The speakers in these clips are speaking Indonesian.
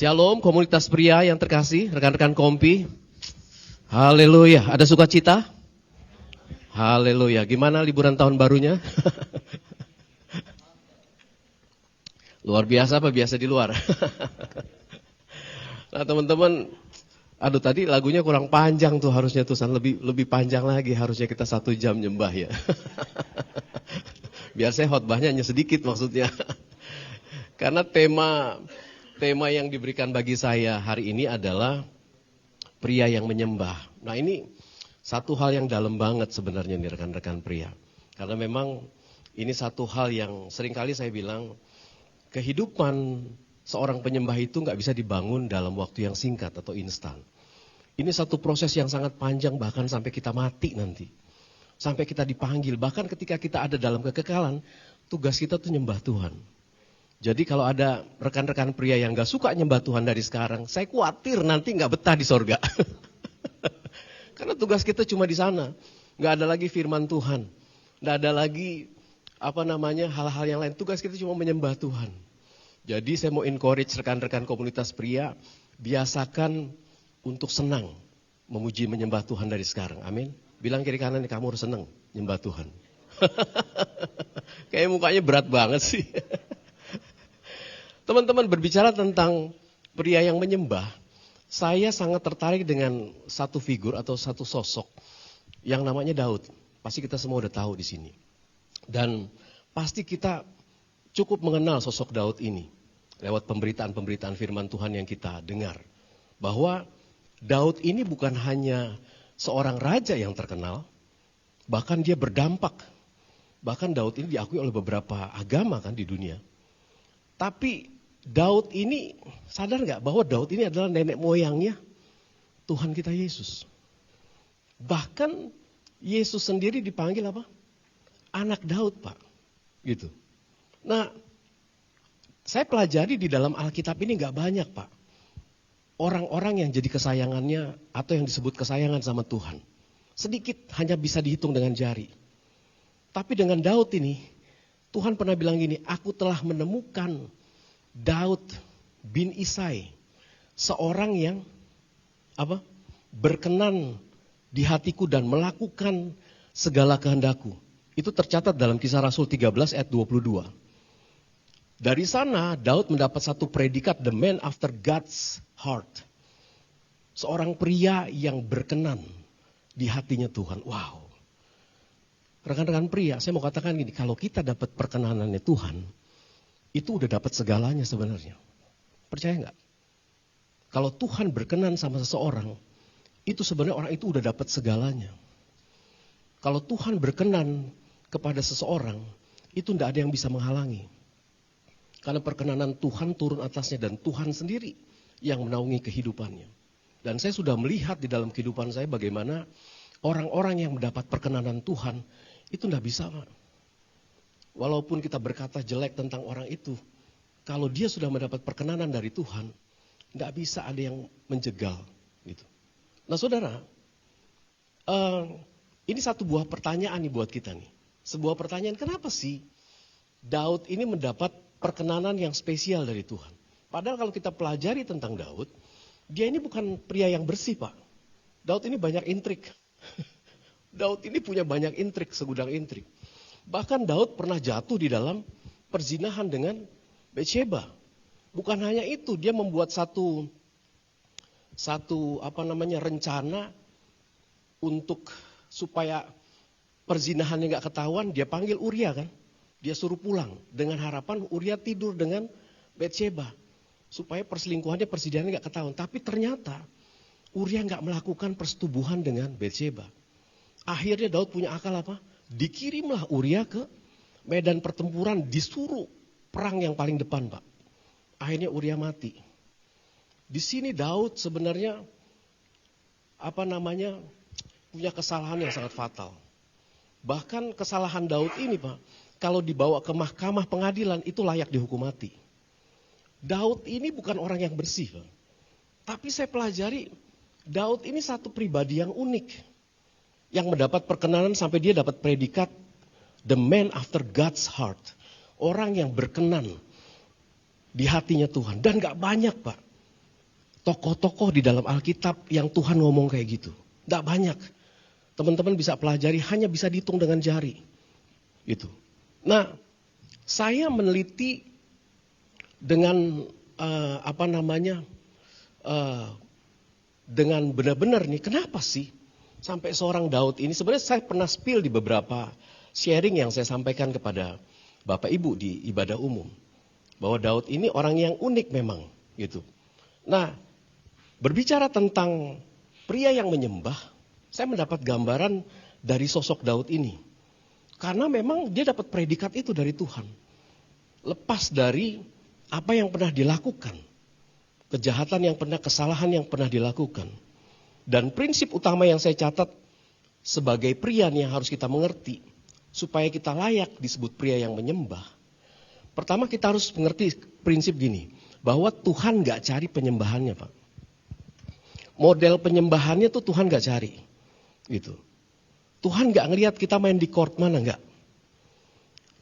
Shalom komunitas pria yang terkasih, rekan-rekan kompi. Haleluya, ada sukacita? Haleluya, gimana liburan tahun barunya? Luar biasa apa biasa di luar? Nah teman-teman, aduh tadi lagunya kurang panjang tuh harusnya tuh, lebih panjang lagi harusnya kita 1 jam nyembah ya. Biar saya khotbahnya hanya sedikit maksudnya. Karena tema yang diberikan bagi saya hari ini adalah pria yang menyembah. Nah ini satu hal yang dalam banget sebenarnya nih rekan-rekan pria. Karena memang ini satu hal yang seringkali saya bilang, kehidupan seorang penyembah itu nggak bisa dibangun dalam waktu yang singkat atau instan. Ini satu proses yang sangat panjang, bahkan sampai kita mati nanti. Sampai kita dipanggil, bahkan ketika kita ada dalam kekekalan, tugas kita tuh nyembah Tuhan. Jadi kalau ada rekan-rekan pria yang gak suka nyembah Tuhan dari sekarang, saya khawatir nanti gak betah di sorga. Karena tugas kita cuma di sana. Gak ada lagi firman Tuhan. Gak ada lagi hal-hal yang lain. Tugas kita cuma menyembah Tuhan. Jadi saya mau encourage rekan-rekan komunitas pria, biasakan untuk senang memuji menyembah Tuhan dari sekarang. Amin. Bilang kiri kanan, kamu harus senang nyembah Tuhan. Kayak mukanya berat banget sih. Teman-teman, berbicara tentang pria yang menyembah, saya sangat tertarik dengan satu figur atau satu sosok yang namanya Daud. Pasti kita semua udah tahu di sini. Dan pasti kita cukup mengenal sosok Daud ini lewat pemberitaan-pemberitaan firman Tuhan yang kita dengar. Bahwa Daud ini bukan hanya seorang raja yang terkenal, bahkan dia berdampak. Bahkan Daud ini diakui oleh beberapa agama kan di dunia. Tapi Daud ini, sadar gak bahwa Daud ini adalah nenek moyangnya Tuhan kita Yesus. Bahkan Yesus sendiri dipanggil apa? Anak Daud, Pak. Gitu. Nah, saya pelajari di dalam Alkitab ini gak banyak, Pak. Orang-orang yang jadi kesayangannya atau yang disebut kesayangan sama Tuhan. Sedikit, hanya bisa dihitung dengan jari. Tapi dengan Daud ini, Tuhan pernah bilang gini, aku telah menemukan Daud bin Isai, seorang yang berkenan di hatiku dan melakukan segala kehendakku. Itu tercatat dalam Kisah Rasul 13 ayat 22. Dari sana Daud mendapat satu predikat, the man after God's heart. Seorang pria yang berkenan di hatinya Tuhan. Wow. Rekan-rekan pria, saya mau katakan gini, kalau kita dapat perkenanannya Tuhan, itu udah dapat segalanya sebenarnya. Percaya nggak? Kalau Tuhan berkenan sama seseorang, itu sebenarnya orang itu udah dapat segalanya. Kalau Tuhan berkenan kepada seseorang, itu tidak ada yang bisa menghalangi. Karena perkenanan Tuhan turun atasnya dan Tuhan sendiri yang menaungi kehidupannya. Dan saya sudah melihat di dalam kehidupan saya bagaimana orang-orang yang mendapat perkenanan Tuhan, itu tidak bisa, Pak. Walaupun kita berkata jelek tentang orang itu, kalau dia sudah mendapat perkenanan dari Tuhan, tidak bisa ada yang menjegal. Gitu. Nah saudara, ini satu buah pertanyaan nih buat kita nih. Sebuah pertanyaan, kenapa sih Daud ini mendapat perkenanan yang spesial dari Tuhan? Padahal kalau kita pelajari tentang Daud, dia ini bukan pria yang bersih, Pak. Daud ini banyak intrik. Daud ini punya banyak intrik, segudang intrik. Bahkan Daud pernah jatuh di dalam perzinahan dengan Batsheba. Bukan hanya itu, dia membuat satu rencana untuk supaya perzinahannya nggak ketahuan. Dia panggil Uria kan, dia suruh pulang dengan harapan Uria tidur dengan Batsheba supaya perselingkuhannya, perzinahannya nggak ketahuan. Tapi ternyata Uria nggak melakukan persetubuhan dengan Batsheba. Akhirnya Daud punya akal apa? Dikirimlah Uria ke medan pertempuran, disuruh perang yang paling depan, Pak. Akhirnya Uria mati. Di sini Daud sebenarnya punya kesalahan yang sangat fatal. Bahkan kesalahan Daud ini, Pak, kalau dibawa ke mahkamah pengadilan itu layak dihukum mati. Daud ini bukan orang yang bersih, Pak. Tapi saya pelajari Daud ini satu pribadi yang unik. Yang mendapat perkenanan sampai dia dapat predikat the man after God's heart. Orang yang berkenan di hatinya Tuhan. Dan gak banyak, Pak. tokoh-tokoh di dalam Alkitab yang Tuhan ngomong kayak gitu. Tidak banyak. Teman-teman bisa pelajari, hanya bisa dihitung dengan jari. Gitu. Nah, saya meneliti dengan dengan benar-benar nih, kenapa sih sampai seorang Daud ini, sebenarnya saya pernah spill di beberapa sharing yang saya sampaikan kepada Bapak Ibu di ibadah umum. Bahwa Daud ini orang yang unik memang. Gitu. Nah, berbicara tentang pria yang menyembah, saya mendapat gambaran dari sosok Daud ini. Karena memang dia dapat predikat itu dari Tuhan. Lepas dari apa yang pernah dilakukan. Kejahatan yang pernah, kesalahan yang pernah dilakukan. Dan prinsip utama yang saya catat sebagai pria yang harus kita mengerti. Supaya kita layak disebut pria yang menyembah. Pertama kita harus mengerti prinsip gini. Bahwa Tuhan gak cari penyembahannya, Pak. Model penyembahannya tuh Tuhan gak cari. Gitu. Tuhan gak ngelihat kita main di court mana, enggak.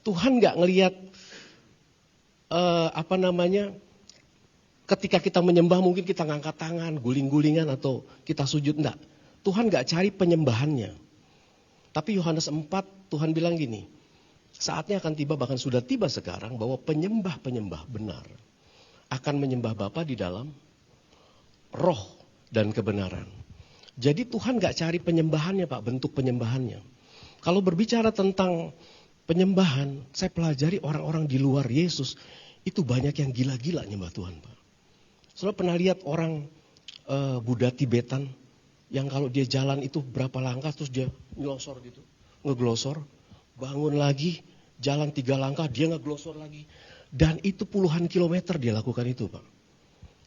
Tuhan gak ngelihat ketika kita menyembah mungkin kita ngangkat tangan, guling-gulingan atau kita sujud, enggak. Tuhan gak cari penyembahannya. Tapi Yohanes 4 Tuhan bilang gini, saatnya akan tiba, bahkan sudah tiba sekarang, bahwa penyembah-penyembah benar akan menyembah Bapa di dalam roh dan kebenaran. Jadi Tuhan gak cari penyembahannya, Pak, bentuk penyembahannya. Kalau berbicara tentang penyembahan, saya pelajari orang-orang di luar Yesus, itu banyak yang gila-gila nyembah Tuhan, Pak. Saudara pernah lihat orang Buddha Tibetan, yang kalau dia jalan itu berapa langkah, terus dia ngelosor gitu, ngeglosor, bangun lagi, jalan 3 langkah, dia ngeglosor lagi. Dan itu puluhan kilometer dia lakukan itu, Pak.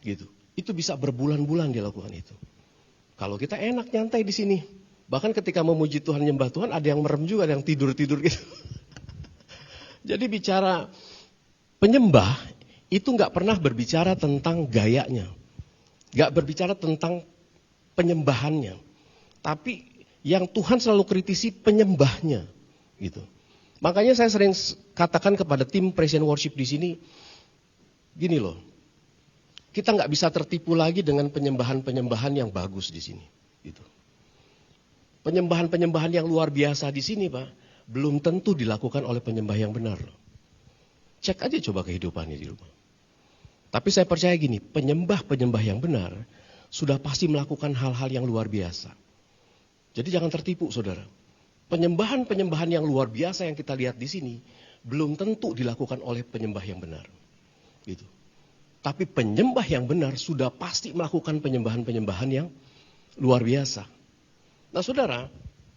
Gitu. Itu bisa berbulan-bulan dia lakukan itu. Kalau kita enak nyantai di sini. Bahkan ketika memuji Tuhan, nyembah Tuhan, ada yang merem juga, ada yang tidur-tidur gitu. Jadi bicara penyembah, itu gak pernah berbicara tentang gayanya. Gak berbicara tentang penyembahannya. Tapi yang Tuhan selalu kritisi penyembahnya. Gitu. Makanya saya sering katakan kepada tim Praise and Worship di sini, gini loh, kita nggak bisa tertipu lagi dengan penyembahan-penyembahan yang bagus di sini. Gitu. Penyembahan-penyembahan yang luar biasa di sini, Pak, belum tentu dilakukan oleh penyembah yang benar. Cek aja coba kehidupannya di rumah. Tapi saya percaya gini, penyembah-penyembah yang benar sudah pasti melakukan hal-hal yang luar biasa. Jadi jangan tertipu, saudara. Penyembahan-penyembahan yang luar biasa yang kita lihat di sini belum tentu dilakukan oleh penyembah yang benar. Gitu. Tapi penyembah yang benar sudah pasti melakukan penyembahan-penyembahan yang luar biasa. Nah, saudara,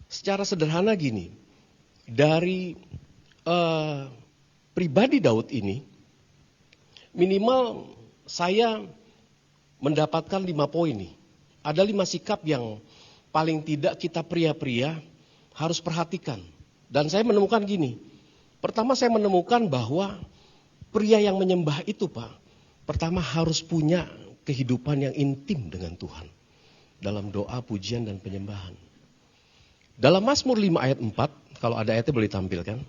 secara sederhana gini, dari pribadi Daud ini, minimal saya mendapatkan 5 poin nih. Ada 5 sikap yang paling tidak kita pria-pria harus perhatikan. Dan saya menemukan gini. Pertama saya menemukan bahwa pria yang menyembah itu, Pak, pertama harus punya kehidupan yang intim dengan Tuhan. Dalam doa, pujian, dan penyembahan. Dalam Mazmur 5 ayat 4, kalau ada ayatnya boleh ditampilkan.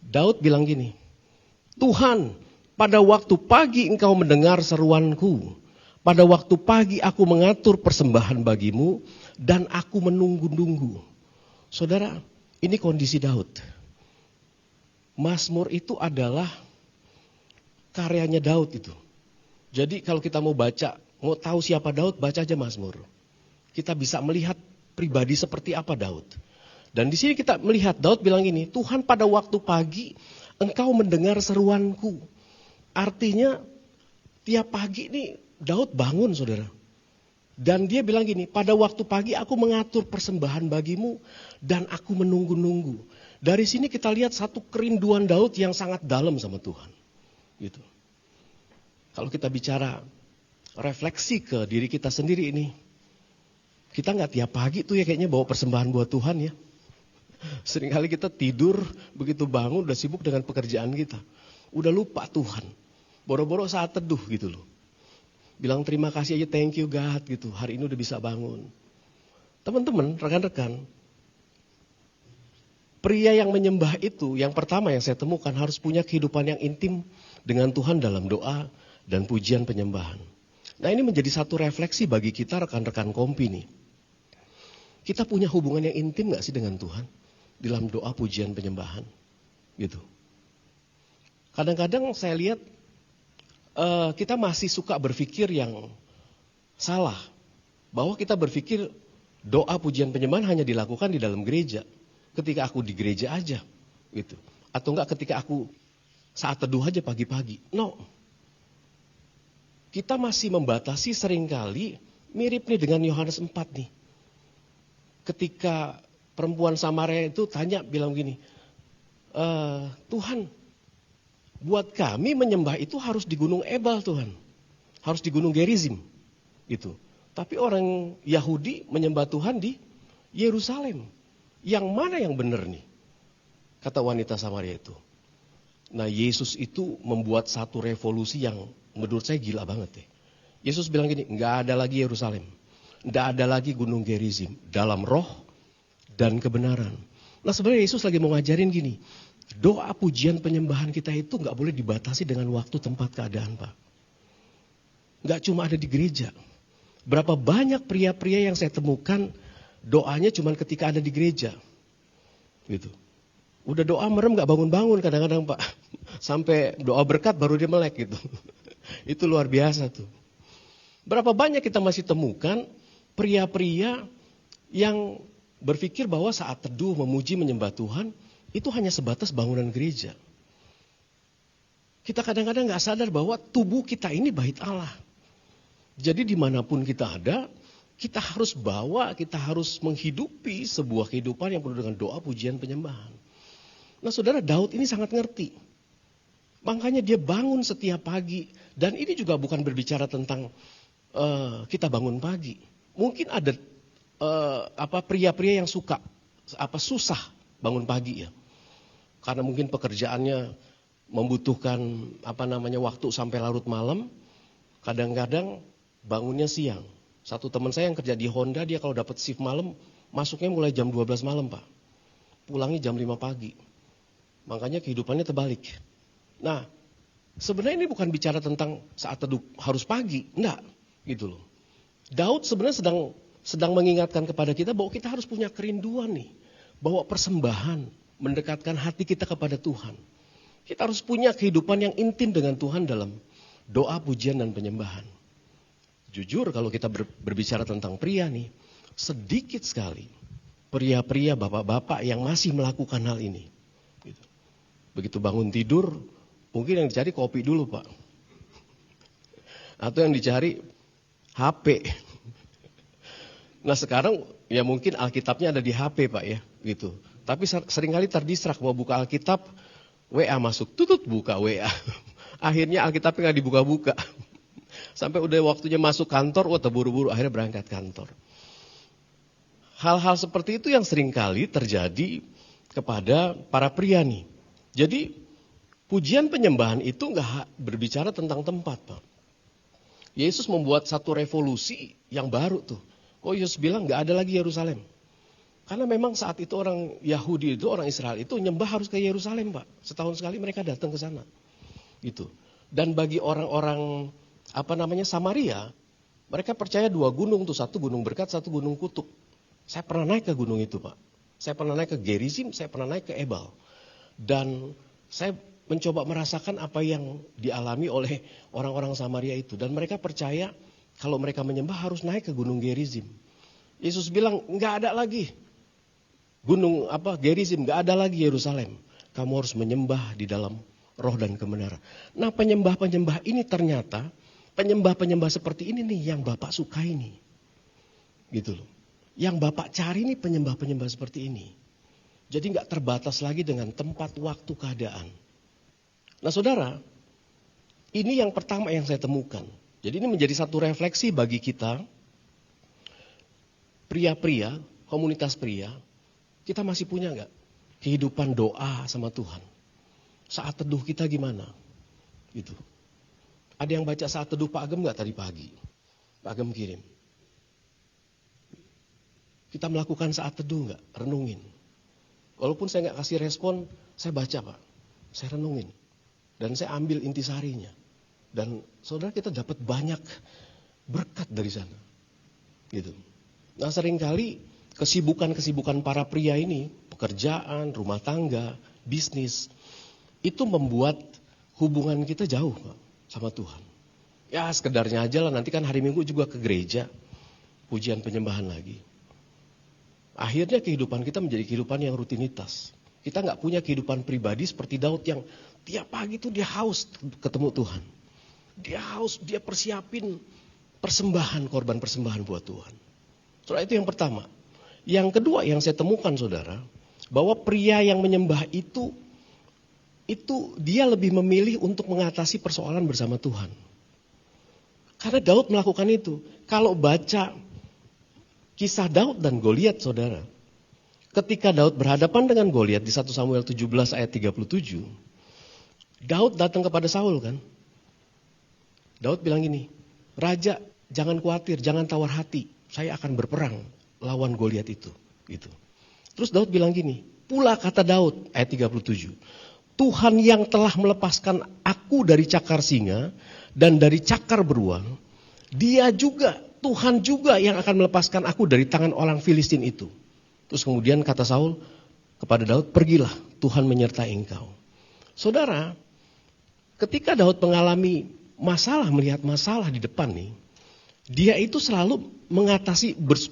Daud bilang gini, Tuhan, pada waktu pagi engkau mendengar seruanku. Pada waktu pagi aku mengatur persembahan bagimu dan aku menunggu-nunggu. Saudara, ini kondisi Daud. Mazmur itu adalah karyanya Daud itu. Jadi kalau kita mau baca, mau tahu siapa Daud, baca aja Mazmur. Kita bisa melihat pribadi seperti apa Daud. Dan di sini kita melihat Daud bilang ini, Tuhan pada waktu pagi engkau mendengar seruanku. Artinya tiap pagi ini Daud bangun, saudara. Dan dia bilang gini, pada waktu pagi aku mengatur persembahan bagimu dan aku menunggu-nunggu. Dari sini kita lihat satu kerinduan Daud yang sangat dalam sama Tuhan. Gitu. Kalau kita bicara refleksi ke diri kita sendiri ini, kita nggak tiap pagi tuh ya kayaknya bawa persembahan buat Tuhan ya. Seringkali kita tidur, begitu bangun udah sibuk dengan pekerjaan kita. Udah lupa Tuhan. Boro-boro saat teduh gitu loh. Bilang terima kasih aja, thank you God gitu. Hari ini udah bisa bangun. Teman-teman, rekan-rekan, pria yang menyembah itu, yang pertama yang saya temukan harus punya kehidupan yang intim dengan Tuhan dalam doa dan pujian penyembahan. Nah ini menjadi satu refleksi bagi kita rekan-rekan kompi nih. Kita punya hubungan yang intim gak sih dengan Tuhan? Dalam doa pujian penyembahan. Gitu. Kadang-kadang saya lihat kita masih suka berpikir yang salah. Bahwa kita berpikir doa pujian penyembahan hanya dilakukan di dalam gereja. Ketika aku di gereja aja. Gitu. Atau enggak ketika aku saat teduh aja pagi-pagi. No. Kita masih membatasi seringkali mirip nih dengan Yohanes 4 nih. Ketika perempuan Samaria itu tanya bilang gini, Tuhan buat kami menyembah itu harus di Gunung Ebal Tuhan. Harus di Gunung Gerizim. Gitu. Tapi orang Yahudi menyembah Tuhan di Yerusalem. Yang mana yang benar nih? Kata wanita Samaria itu. Nah Yesus itu membuat satu revolusi yang menurut saya gila banget ya. Yesus bilang gini, nggak ada lagi Yerusalem. Nggak ada lagi Gunung Gerizim. Dalam roh dan kebenaran. Nah sebenarnya Yesus lagi mau ngajarin gini. Doa pujian penyembahan kita itu nggak boleh dibatasi dengan waktu, tempat, keadaan Pak. Nggak cuma ada di gereja. Berapa banyak pria-pria yang saya temukan doanya cuma ketika ada di gereja. Gitu. Udah doa merem gak bangun-bangun kadang-kadang Pak. Sampai doa berkat baru dia melek gitu. Itu luar biasa tuh. Berapa banyak kita masih temukan pria-pria yang berpikir bahwa saat teduh memuji menyembah Tuhan itu hanya sebatas bangunan gereja. Kita kadang-kadang gak sadar bahwa tubuh kita ini bait Allah. Jadi dimanapun kita ada, kita harus bawa, kita harus menghidupi sebuah kehidupan yang penuh dengan doa pujian penyembahan. Nah saudara, Daud ini sangat ngerti. Makanya dia bangun setiap pagi. Dan ini juga bukan berbicara tentang kita bangun pagi. Mungkin ada pria-pria yang susah bangun pagi ya. Karena mungkin pekerjaannya membutuhkan waktu sampai larut malam. Kadang-kadang bangunnya siang. Satu teman saya yang kerja di Honda, dia kalau dapat shift malam, masuknya mulai jam 12 malam Pak. Pulangnya jam 5 pagi. Makanya kehidupannya terbalik. Nah, sebenarnya ini bukan bicara tentang saat teduh harus pagi. Enggak, gitu loh. Daud sebenarnya sedang mengingatkan kepada kita bahwa kita harus punya kerinduan nih. Bahwa persembahan mendekatkan hati kita kepada Tuhan. Kita harus punya kehidupan yang intim dengan Tuhan dalam doa, pujian, dan penyembahan. Jujur kalau kita berbicara tentang pria nih, sedikit sekali pria-pria, bapak-bapak yang masih melakukan hal ini. Gitu. Begitu bangun tidur, mungkin yang dicari kopi dulu Pak. Atau yang dicari HP. Nah sekarang ya mungkin Alkitabnya ada di HP Pak ya. Gitu. Tapi seringkali terdistrak mau buka Alkitab, WA masuk, tutut buka WA. Akhirnya Alkitabnya nggak dibuka-buka. Sampai udah waktunya masuk kantor, terburu-buru akhirnya berangkat kantor. Hal-hal seperti itu yang seringkali terjadi kepada para pria nih. Jadi pujian penyembahan itu nggak berbicara tentang tempat Pak. Yesus membuat satu revolusi yang baru tuh. Oh Yesus bilang nggak ada lagi Yerusalem. Karena memang saat itu orang Yahudi itu, orang Israel itu nyembah harus ke Yerusalem Pak. Setahun sekali mereka datang ke sana. Gitu. Dan bagi orang-orang Samaria, mereka percaya dua gunung tuh, satu gunung berkat, satu gunung kutuk. Saya pernah naik ke gunung itu Pak. Saya pernah naik ke Gerizim, saya pernah naik ke Ebal. Dan saya mencoba merasakan apa yang dialami oleh orang-orang Samaria itu. Dan mereka percaya kalau mereka menyembah harus naik ke gunung Gerizim. Yesus bilang nggak ada lagi gunung Gerizim, nggak ada lagi Yerusalem. Kamu harus menyembah di dalam roh dan kebenaran. Nah penyembah-penyembah ini ternyata, penyembah-penyembah seperti ini nih yang Bapak sukai nih. Gitu loh. Yang Bapak cari nih penyembah-penyembah seperti ini. Jadi nggak terbatas lagi dengan tempat, waktu, keadaan. Nah saudara, ini yang pertama yang saya temukan. Jadi ini menjadi satu refleksi bagi kita, pria-pria, komunitas pria, kita masih punya nggak kehidupan doa sama Tuhan? Saat teduh kita gimana? Gitu. Ada yang baca saat teduh Pak Agem nggak tadi pagi? Pak Agem kirim. Kita melakukan saat teduh nggak? Renungin. Walaupun saya nggak kasih respon, saya baca Pak. Saya renungin. Dan saya ambil intisarinya. Dan saudara kita dapat banyak berkat dari sana. Gitu. Nah, seringkali kesibukan-kesibukan para pria ini, pekerjaan, rumah tangga, bisnis, itu membuat hubungan kita jauh Pak, sama Tuhan. Ya sekedarnya aja lah, nanti kan hari Minggu juga ke gereja, pujian penyembahan lagi. Akhirnya kehidupan kita menjadi kehidupan yang rutinitas. Kita nggak punya kehidupan pribadi seperti Daud yang tiap pagi tuh dia haus ketemu Tuhan. Dia haus, dia persiapin persembahan, korban persembahan buat Tuhan. Soalnya itu yang pertama. Yang kedua yang saya temukan saudara, bahwa pria yang menyembah itu dia lebih memilih untuk mengatasi persoalan bersama Tuhan. Karena Daud melakukan itu. Kalau baca kisah Daud dan Goliat saudara, ketika Daud berhadapan dengan Goliat di 1 Samuel 17 ayat 37, Daud datang kepada Saul kan. Daud bilang gini, "Raja, jangan khawatir, jangan tawar hati. Saya akan berperang lawan Goliat itu." Gitu. Terus Daud bilang gini, "Pula kata Daud," ayat 37, "Tuhan yang telah melepaskan aku dari cakar singa dan dari cakar beruang, Tuhan juga yang akan melepaskan aku dari tangan orang Filistin itu." Terus kemudian kata Saul kepada Daud, "Pergilah, Tuhan menyertai engkau." Saudara, ketika Daud mengalami masalah, melihat masalah di depan nih, dia itu selalu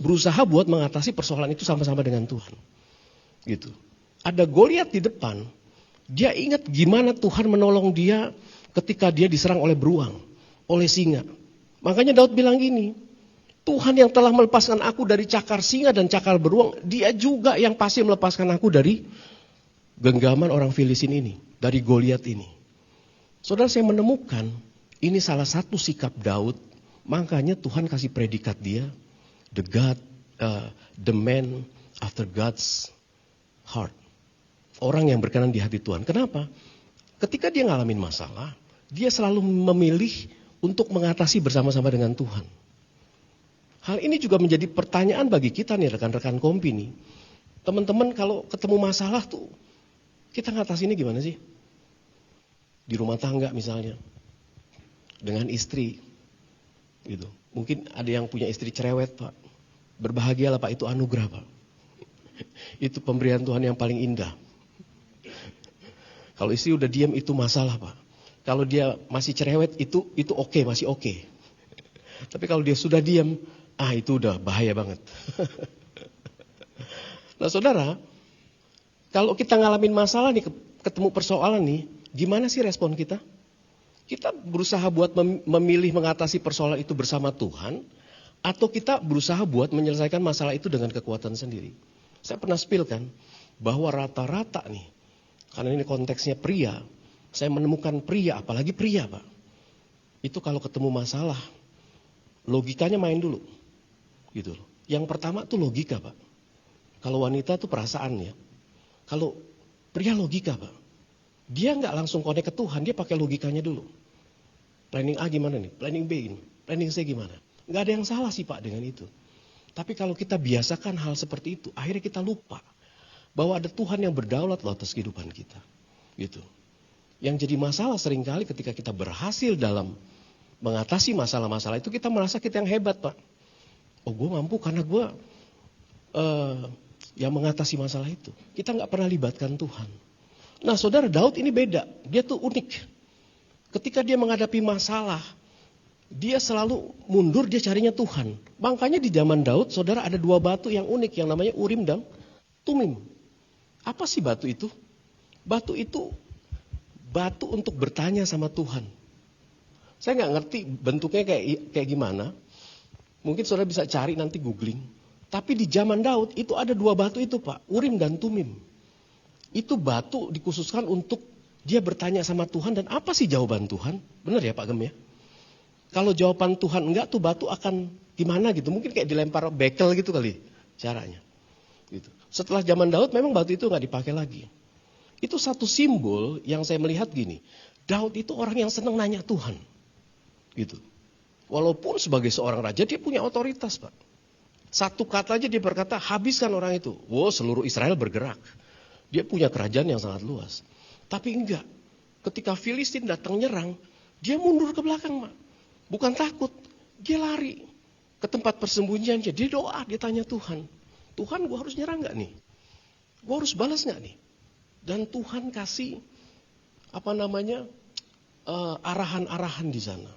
berusaha buat mengatasi persoalan itu sama-sama dengan Tuhan. Gitu. Ada Goliat di depan, dia ingat gimana Tuhan menolong dia ketika dia diserang oleh beruang, oleh singa. Makanya Daud bilang gini, "Tuhan yang telah melepaskan aku dari cakar singa dan cakar beruang, dia juga yang pasti melepaskan aku dari genggaman orang Filistin ini, dari Goliat ini." Saudara, saya menemukan ini salah satu sikap Daud, makanya Tuhan kasih predikat dia, the man after God's heart. Orang yang berkenan di hati Tuhan. Kenapa? Ketika dia ngalamin masalah, dia selalu memilih untuk mengatasi bersama-sama dengan Tuhan. Hal ini juga menjadi pertanyaan bagi kita nih rekan-rekan kompi nih. Teman-teman kalau ketemu masalah tuh, kita ngatasinnya gimana sih? Di rumah tangga misalnya, dengan istri, gitu. Mungkin ada yang punya istri cerewet Pak. Berbahagialah Pak, itu anugerah Pak. Itu pemberian Tuhan yang paling indah. Kalau istri udah diam itu masalah Pak. Kalau dia masih cerewet itu oke, masih oke. Tapi kalau dia sudah diam, itu udah bahaya banget. Nah saudara, kalau kita ngalamin masalah nih, ketemu persoalan nih, gimana sih respon kita? Kita berusaha buat memilih mengatasi persoalan itu bersama Tuhan, atau kita berusaha buat menyelesaikan masalah itu dengan kekuatan sendiri. Saya pernah spill kan, bahwa rata-rata nih, karena ini konteksnya pria, saya menemukan pria, apalagi pria Pak, itu kalau ketemu masalah, logikanya main dulu. Gitu. Yang pertama tuh logika Pak. Kalau wanita tuh perasaan ya. Kalau pria logika Pak. Dia nggak langsung connect ke Tuhan, dia pakai logikanya dulu. Planning A gimana nih? Planning B gimana? Planning C gimana? Nggak ada yang salah sih Pak dengan itu. Tapi kalau kita biasakan hal seperti itu, akhirnya kita lupa bahwa ada Tuhan yang berdaulat loh atas kehidupan kita. Gitu. Yang jadi masalah seringkali ketika kita berhasil dalam mengatasi masalah-masalah itu, kita merasa kita yang hebat Pak. Oh gue mampu karena gue yang mengatasi masalah itu. Kita nggak pernah libatkan Tuhan. Nah saudara, Daud ini beda. Dia tuh unik. Ketika dia menghadapi masalah, dia selalu mundur, dia carinya Tuhan. Makanya di zaman Daud, saudara, ada dua batu yang unik yang namanya Urim dan Tumim. Apa sih batu itu? Batu itu batu untuk bertanya sama Tuhan. Saya nggak ngerti bentuknya kayak gimana. Mungkin saudara bisa cari nanti googling. Tapi di zaman Daud itu ada dua batu itu Pak, Urim dan Tumim. Itu batu dikhususkan untuk dia bertanya sama Tuhan, dan apa sih jawaban Tuhan? Benar ya Pak Gem ya? Kalau jawaban Tuhan enggak, tuh batu akan gimana gitu. Mungkin kayak dilempar bekel gitu kali caranya. Gitu. Setelah zaman Daud memang batu itu nggak dipakai lagi. Itu satu simbol yang saya melihat gini. Daud itu orang yang senang nanya Tuhan. Gitu. Walaupun sebagai seorang raja dia punya otoritas Pak. Satu kata aja dia berkata, habiskan orang itu. Wow, seluruh Israel bergerak. Dia punya kerajaan yang sangat luas. Tapi enggak. Ketika Filistin datang nyerang, dia mundur ke belakang Pak. Bukan takut. Dia lari ke tempat persembunyiannya. Dia doa, dia tanya Tuhan. Tuhan, gue harus nyerang gak nih? Gue harus balas gak nih? Dan Tuhan kasih arahan-arahan di sana.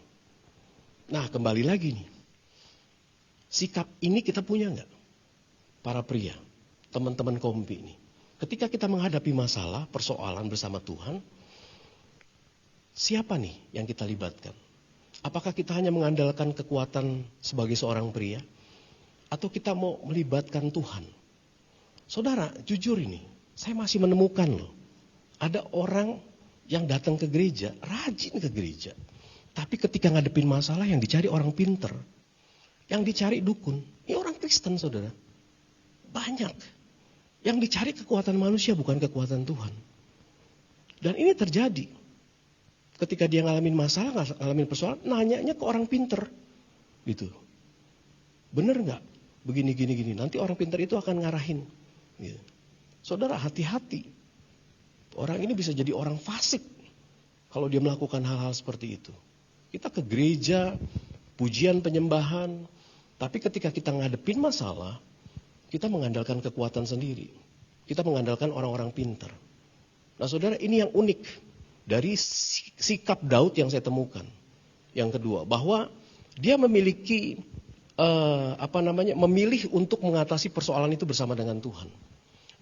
Nah, kembali lagi nih. Sikap ini kita punya gak? Para pria, teman-teman kompi ini. Ketika kita menghadapi masalah, persoalan bersama Tuhan, siapa nih yang kita libatkan? Apakah kita hanya mengandalkan kekuatan sebagai seorang pria? Atau kita mau melibatkan Tuhan? Saudara, jujur ini, saya masih menemukan loh. Ada orang yang datang ke gereja, rajin ke gereja. Tapi ketika ngadepin masalah yang dicari orang pinter. Yang dicari dukun. Ini orang Kristen, saudara. Banyak. Yang dicari kekuatan manusia bukan kekuatan Tuhan. Dan ini terjadi. Ketika dia ngalamin masalah, ngalamin persoalan, nanyanya ke orang pinter. Gitu. Bener gak? Begini, gini. Nanti orang pinter itu akan ngarahin. Gitu. Saudara, hati-hati. Orang ini bisa jadi orang fasik. Kalau dia melakukan hal-hal seperti itu. Kita ke gereja, pujian penyembahan. Tapi ketika kita ngadepin masalah, kita mengandalkan kekuatan sendiri. Kita mengandalkan orang-orang pinter. Nah saudara, ini yang unik. Dari sikap Daud yang saya temukan. Yang kedua, bahwa dia memiliki memilih untuk mengatasi persoalan itu bersama dengan Tuhan.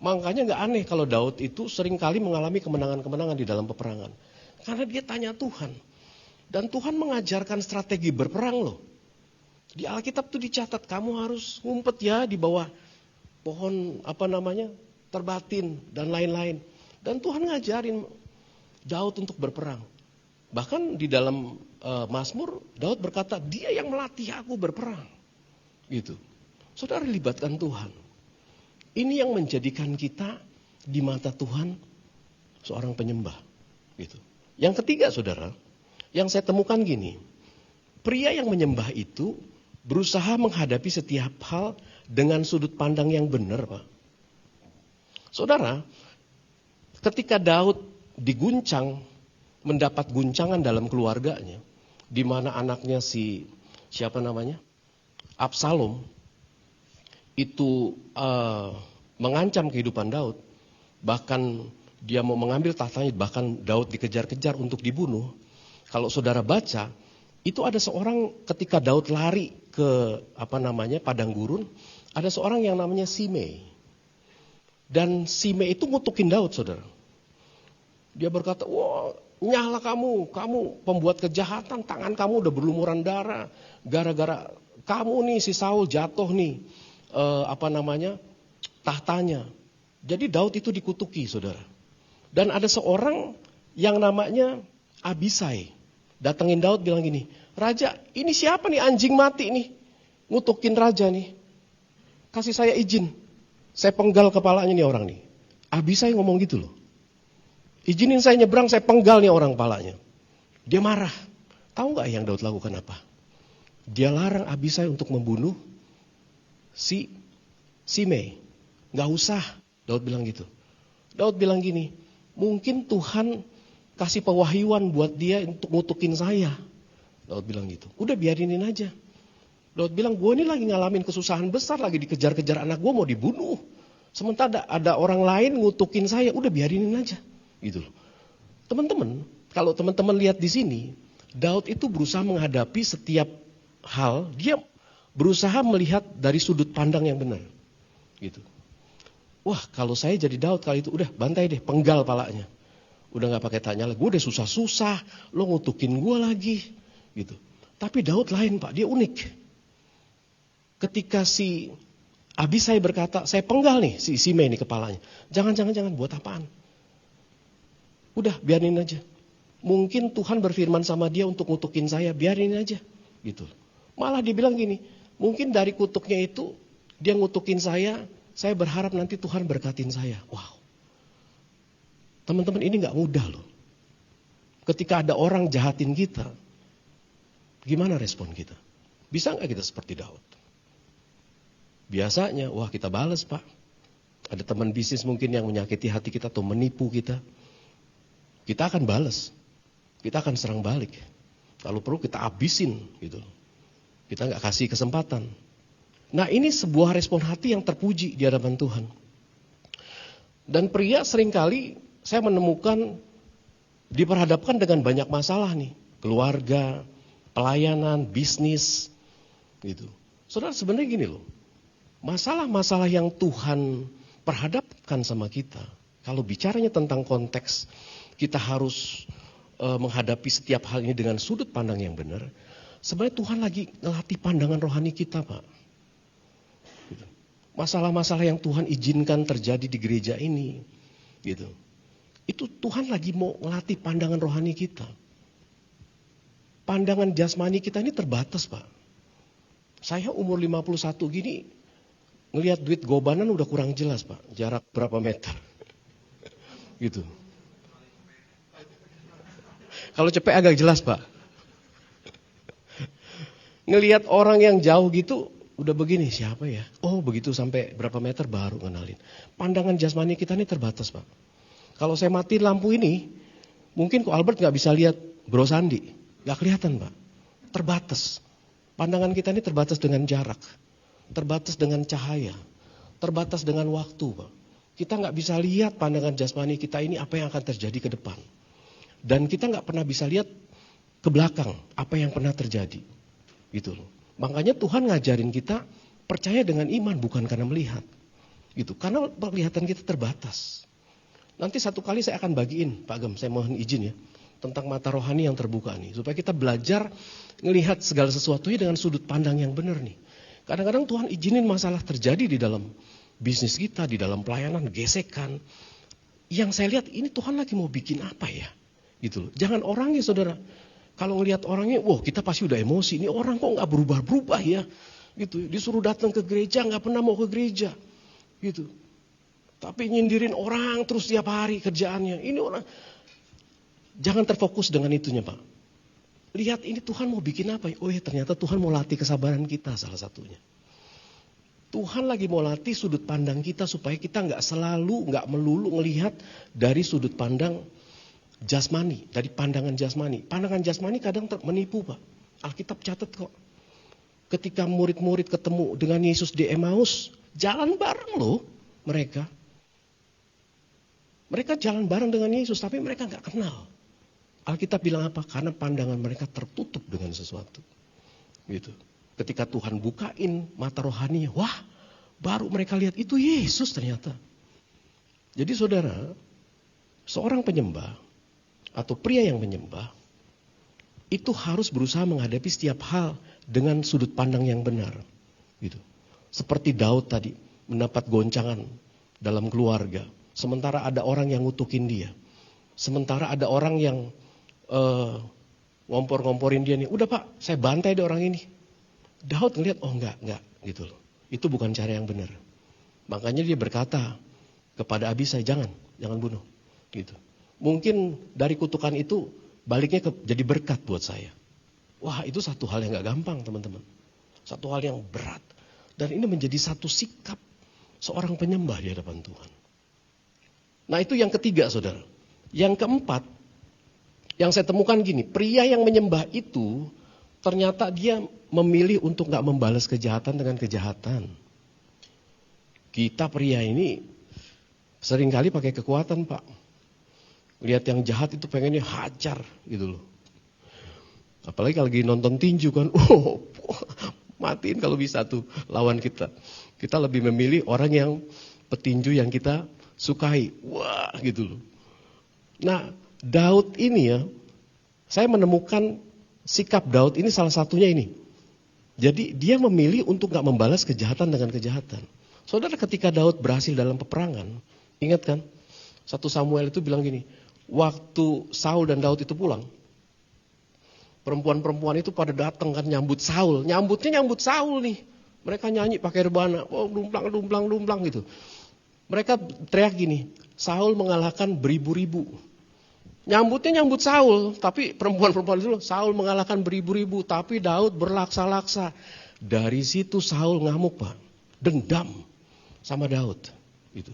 Makanya gak aneh kalau Daud itu seringkali mengalami kemenangan-kemenangan di dalam peperangan. Karena dia tanya Tuhan. Dan Tuhan mengajarkan strategi berperang loh. Di Alkitab tuh dicatat, kamu harus ngumpet ya di bawah pohon terbatin dan lain-lain. Dan Tuhan ngajarin Daud untuk berperang. Bahkan di dalam Mazmur, Daud berkata, dia yang melatih aku berperang. Gitu. Saudara, libatkan Tuhan. Ini yang menjadikan kita di mata Tuhan seorang penyembah. Gitu. Yang ketiga, saudara, yang saya temukan gini. Pria yang menyembah itu berusaha menghadapi setiap hal dengan sudut pandang yang benar, Pak. Saudara, ketika Daud diguncang, mendapat guncangan dalam keluarganya, di mana anaknya Absalom, itu mengancam kehidupan Daud, bahkan dia mau mengambil tahtanya, bahkan Daud dikejar-kejar untuk dibunuh. Kalau saudara baca, itu ada seorang ketika Daud lari ke padang gurun, ada seorang yang namanya Simei. Dan Simei itu ngutukin Daud, saudara. Dia berkata, wah nyala kamu pembuat kejahatan, tangan kamu udah berlumuran darah. Gara-gara kamu nih si Saul jatuh nih, tahtanya. Jadi Daud itu dikutuki, saudara. Dan ada seorang yang namanya Abisai. Datengin Daud bilang gini, Raja ini siapa nih anjing mati nih, ngutukin raja nih. Kasih saya izin, saya penggal kepalanya nih orang nih. Abisai ngomong gitu loh. Izinin saya nyebrang, saya penggal nih orang kepalanya. Dia marah. Tahu gak yang Daud lakukan apa? Dia larang Abisai untuk membunuh si Simei. Gak usah, Daud bilang gitu. Daud bilang gini, mungkin Tuhan kasih pewahyuan buat dia untuk ngutukin saya. Daud bilang gitu. Udah biarinin aja. Daud bilang, gue ini lagi ngalamin kesusahan besar, lagi dikejar-kejar anak gue mau dibunuh. Sementara ada orang lain ngutukin saya, udah biarinin aja. Gitu loh. Teman-teman, kalau teman-teman lihat di sini, Daud itu berusaha menghadapi setiap hal, dia berusaha melihat dari sudut pandang yang benar. Gitu. Wah, kalau saya jadi Daud kali itu, udah bantai deh, penggal palanya. Udah gak pakai tanya lagi, gue udah susah-susah, lo ngutukin gue lagi. Gitu. Tapi Daud lain, Pak, dia unik. Ketika si Abisai berkata, saya penggal nih si Simei nih kepalanya. Jangan, buat apaan? Udah, biarin aja. Mungkin Tuhan berfirman sama dia untuk ngutukin saya, biarin aja. Gitu. Malah dia bilang gini, mungkin dari kutuknya itu, dia ngutukin saya berharap nanti Tuhan berkatin saya. Wow. Teman-teman, ini gak mudah loh. Ketika ada orang jahatin kita, gimana respon kita? Bisa gak kita seperti Daud? Biasanya, wah kita balas, Pak. Ada teman bisnis mungkin yang menyakiti hati kita atau menipu kita. Kita akan balas. Kita akan serang balik. Kalau perlu kita abisin gitu. Kita nggak kasih kesempatan. Nah, ini sebuah respon hati yang terpuji di hadapan Tuhan. Dan pria seringkali saya menemukan diperhadapkan dengan banyak masalah nih. Keluarga, pelayanan, bisnis, gitu. Saudara, sebenarnya gini loh. Masalah-masalah yang Tuhan perhadapkan sama kita, kalau bicaranya tentang konteks kita harus menghadapi setiap hal ini dengan sudut pandang yang benar, sebenarnya Tuhan lagi ngelatih pandangan rohani kita, Pak. Gitu. Masalah-masalah yang Tuhan izinkan terjadi di gereja ini, gitu. Itu Tuhan lagi mau ngelatih pandangan rohani kita. Pandangan jasmani kita ini terbatas, Pak. Saya umur 51 gini, ngelihat duit gobanan udah kurang jelas, Pak. Jarak berapa meter. Gitu. Kalau cepet agak jelas, Pak. Ngelihat orang yang jauh gitu, udah begini, siapa ya? Oh, begitu sampai berapa meter baru ngenalin. Pandangan jasmani kita ini terbatas, Pak. Kalau saya mati lampu ini, mungkin kok Albert gak bisa lihat Bro Sandi. Gak kelihatan, Pak. Terbatas. Pandangan kita ini terbatas dengan jarak. Terbatas dengan cahaya. Terbatas dengan waktu, Pak. Kita gak bisa lihat pandangan jasmani kita ini apa yang akan terjadi ke depan. Dan kita gak pernah bisa lihat ke belakang apa yang pernah terjadi. Gitu loh. Makanya Tuhan ngajarin kita percaya dengan iman bukan karena melihat. Gitu. Karena penglihatan kita terbatas. Nanti satu kali saya akan bagiin, Pak Gem, saya mohon izin ya. Tentang mata rohani yang terbuka nih. Supaya kita belajar ngelihat segala sesuatunya dengan sudut pandang yang benar nih. Kadang-kadang Tuhan izinin masalah terjadi di dalam bisnis kita, di dalam pelayanan, gesekan. Yang saya lihat ini Tuhan lagi mau bikin apa ya? Gitu loh. Jangan orangnya, saudara. Kalau ngelihat orangnya, wah kita pasti udah emosi. Ini orang kok nggak berubah-berubah ya? Gitu. Disuruh datang ke gereja, nggak pernah mau ke gereja. Gitu. Tapi nyindirin orang terus tiap hari kerjaannya. Ini orang. Jangan terfokus dengan itunya, Pak. Lihat ini Tuhan mau bikin apa? Oh ya, ternyata Tuhan mau latih kesabaran kita salah satunya. Tuhan lagi mau latih sudut pandang kita supaya kita nggak melulu ngelihat dari sudut pandang jasmani, dari pandangan jasmani. Pandangan jasmani kadang menipu, Pak. Alkitab catat kok. Ketika murid-murid ketemu dengan Yesus di Emmaus, jalan bareng loh mereka. Mereka jalan bareng dengan Yesus, tapi mereka nggak kenal. Alkitab bilang apa? Karena pandangan mereka tertutup dengan sesuatu. Gitu. Ketika Tuhan bukain mata rohaninya, wah, baru mereka lihat itu Yesus ternyata. Jadi saudara, seorang penyembah atau pria yang menyembah itu harus berusaha menghadapi setiap hal dengan sudut pandang yang benar. Gitu. Seperti Daud tadi mendapat goncangan dalam keluarga. Sementara ada orang yang ngutukin dia. Sementara ada orang yang ngompor-ngomporin dia nih. Udah Pak, saya bantai deh orang ini. Daud ngeliat, oh enggak gitu loh. Itu bukan cara yang benar. Makanya dia berkata kepada Abisai, jangan bunuh. Gitu. Mungkin dari kutukan itu baliknya jadi berkat buat saya. Wah, itu satu hal yang gak gampang, teman-teman. Satu hal yang berat. Dan ini menjadi satu sikap seorang penyembah di hadapan Tuhan. Nah, itu yang ketiga, saudara. Yang keempat, yang saya temukan gini, pria yang menyembah itu ternyata dia memilih untuk gak membalas kejahatan dengan kejahatan. Kita pria ini seringkali pakai kekuatan, Pak. Lihat yang jahat itu pengennya hajar gitu loh. Apalagi kalau lagi nonton tinju kan, matiin kalau bisa tuh lawan kita. Kita lebih memilih orang yang petinju yang kita sukai. Wah gitu loh. Nah, Daud ini ya, saya menemukan sikap Daud ini salah satunya ini. Jadi dia memilih untuk gak membalas kejahatan dengan kejahatan. Saudara, ketika Daud berhasil dalam peperangan, ingat kan? 1 Samuel itu bilang gini, waktu Saul dan Daud itu pulang, perempuan-perempuan itu pada datang kan nyambut Saul. Nyambut Saul nih. Mereka nyanyi pakai rebana, oh dumplang gitu. Mereka teriak gini, Saul mengalahkan beribu-ribu. Nyambut Saul, tapi perempuan-perempuan itu Saul mengalahkan beribu-ribu, tapi Daud berlaksa-laksa. Dari situ Saul ngamuk, Pak. Dendam sama Daud. Gitu.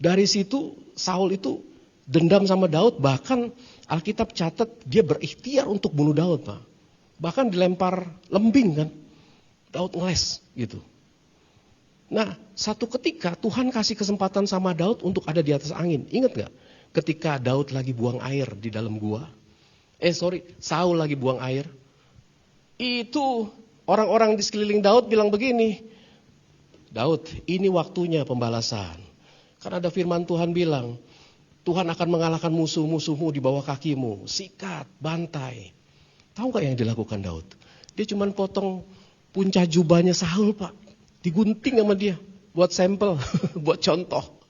Dari situ Saul itu dendam sama Daud, bahkan Alkitab catat dia berikhtiar untuk bunuh Daud, Pak. Bahkan dilempar lembing kan. Daud ngeles gitu. Nah, satu ketika Tuhan kasih kesempatan sama Daud untuk ada di atas angin. Ingat gak? Ketika Daud lagi buang air di dalam gua. Saul lagi buang air. Itu orang-orang di sekeliling Daud bilang begini. Daud, ini waktunya pembalasan. Kan ada firman Tuhan bilang, Tuhan akan mengalahkan musuh-musuhmu di bawah kakimu. Sikat, bantai. Tahu gak yang dilakukan Daud? Dia cuma potong puncak jubahnya Saul, Pak. Digunting sama dia. Buat sampel, buat contoh,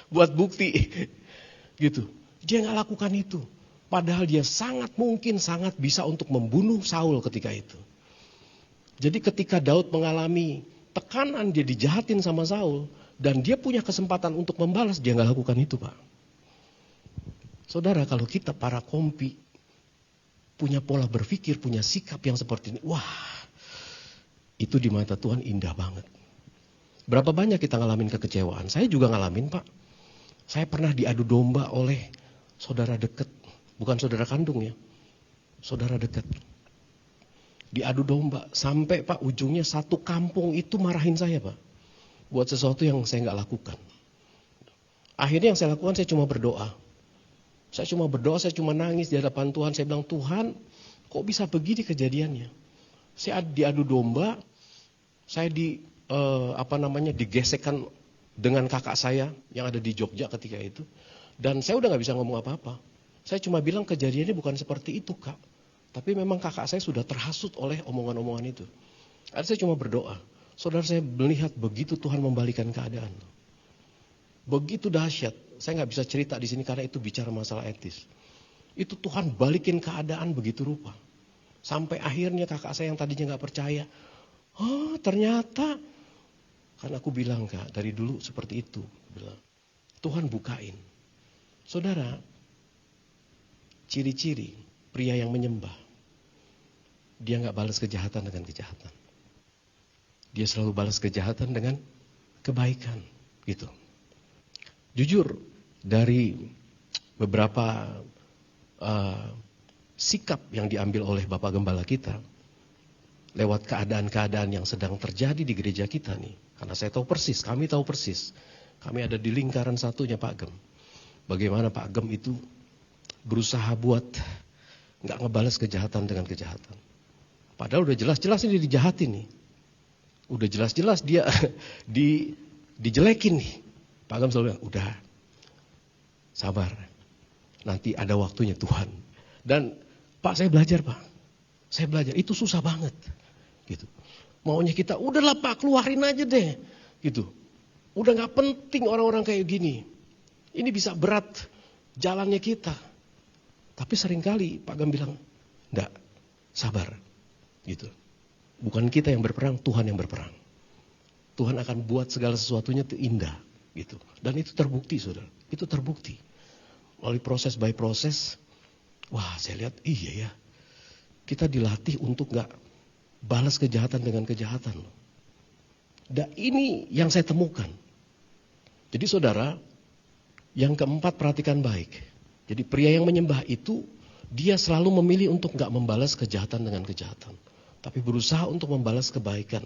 buat bukti. Gitu. Dia gak lakukan itu. Padahal dia sangat bisa untuk membunuh Saul ketika itu. Jadi ketika Daud mengalami tekanan, dia dijahatin sama Saul. Dan dia punya kesempatan untuk membalas, dia gak lakukan itu, Pak. Saudara, kalau kita para kompi punya pola berpikir, punya sikap yang seperti ini, wah, itu di mata Tuhan indah banget. Berapa banyak kita ngalamin kekecewaan? Saya juga ngalamin, Pak. Saya pernah diadu domba oleh saudara dekat, bukan saudara kandung ya, saudara dekat. Diadu domba, sampai Pak ujungnya satu kampung itu marahin saya, Pak. Buat sesuatu yang saya nggak lakukan. Akhirnya yang saya lakukan, saya cuma berdoa. Saya cuma nangis di hadapan Tuhan. Saya bilang, Tuhan, kok bisa begini kejadiannya? Saya diadu domba, saya digesekkan dengan kakak saya yang ada di Jogja ketika itu. Dan saya udah gak bisa ngomong apa-apa. Saya cuma bilang kejadiannya bukan seperti itu, Kak. Tapi memang kakak saya sudah terhasut oleh omongan-omongan itu. Saya cuma berdoa. Saudara, saya melihat begitu Tuhan membalikan keadaan. Begitu dahsyat. Saya gak bisa cerita di sini karena itu bicara masalah etis. Itu Tuhan balikin keadaan begitu rupa. Sampai akhirnya kakak saya yang tadinya gak percaya. Oh, ternyata. Kan aku bilang, Kak, dari dulu seperti itu. Bilang, Tuhan bukain. Saudara, ciri-ciri pria yang menyembah. Dia gak balas kejahatan dengan kejahatan. Dia selalu balas kejahatan dengan kebaikan. Gitu. Jujur, dari beberapa sikap yang diambil oleh Bapak Gembala kita, lewat keadaan-keadaan yang sedang terjadi di gereja kita nih. Karena saya tahu persis, kami tahu persis. Kami ada di lingkaran satunya Pak Gem. Bagaimana Pak Gem itu berusaha buat gak ngebalas kejahatan dengan kejahatan. Padahal udah jelas-jelas ini dijahatin nih. Udah jelas-jelas dia dijelekin nih. Pak Gem selalu bilang, udah sabar. Nanti ada waktunya Tuhan. Dan Pak, saya belajar, Pak. Saya belajar, itu susah banget. Gitu. Maunya kita, udahlah Pak, keluarin aja deh. Gitu. Udah gak penting orang-orang kayak gini. Ini bisa berat jalannya kita. Tapi seringkali Pak Gem bilang, enggak, sabar. Gitu. Bukan kita yang berperang, Tuhan yang berperang. Tuhan akan buat segala sesuatunya itu indah. Gitu. Dan itu terbukti, saudara. Itu terbukti. Melalui proses by proses, wah saya lihat, iya ya. Kita dilatih untuk gak balas kejahatan dengan kejahatan. Dan ini yang saya temukan. Jadi saudara, yang keempat perhatikan baik. Jadi pria yang menyembah itu, dia selalu memilih untuk gak membalas kejahatan dengan kejahatan. Tapi berusaha untuk membalas kebaikan.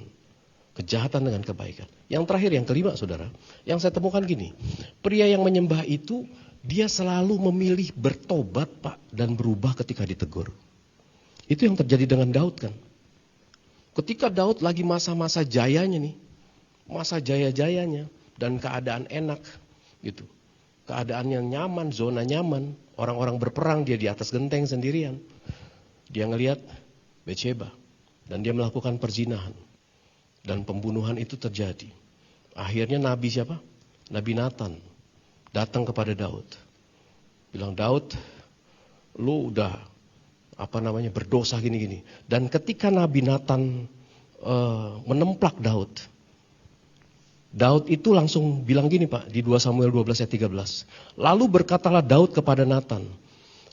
Kejahatan dengan kebaikan. Yang terakhir, yang kelima saudara, yang saya temukan gini. Pria yang menyembah itu, dia selalu memilih bertobat Pak, dan berubah ketika ditegur. Itu yang terjadi dengan Daud kan. Ketika Daud lagi masa-masa jayanya nih, masa jaya-jayanya, dan keadaan enak gitu. Keadaan yang nyaman, zona nyaman, orang-orang berperang, dia di atas genteng sendirian. Dia ngelihat Betsheba, dan dia melakukan perzinahan. Dan pembunuhan itu terjadi. Akhirnya Nabi siapa? Nabi Nathan datang kepada Daud. Bilang, Daud, lu udah berdosa gini-gini. Dan ketika Nabi Nathan menemplak Daud, Daud itu langsung bilang gini Pak, di 2 Samuel 12 ayat 13. Lalu berkatalah Daud kepada Nathan,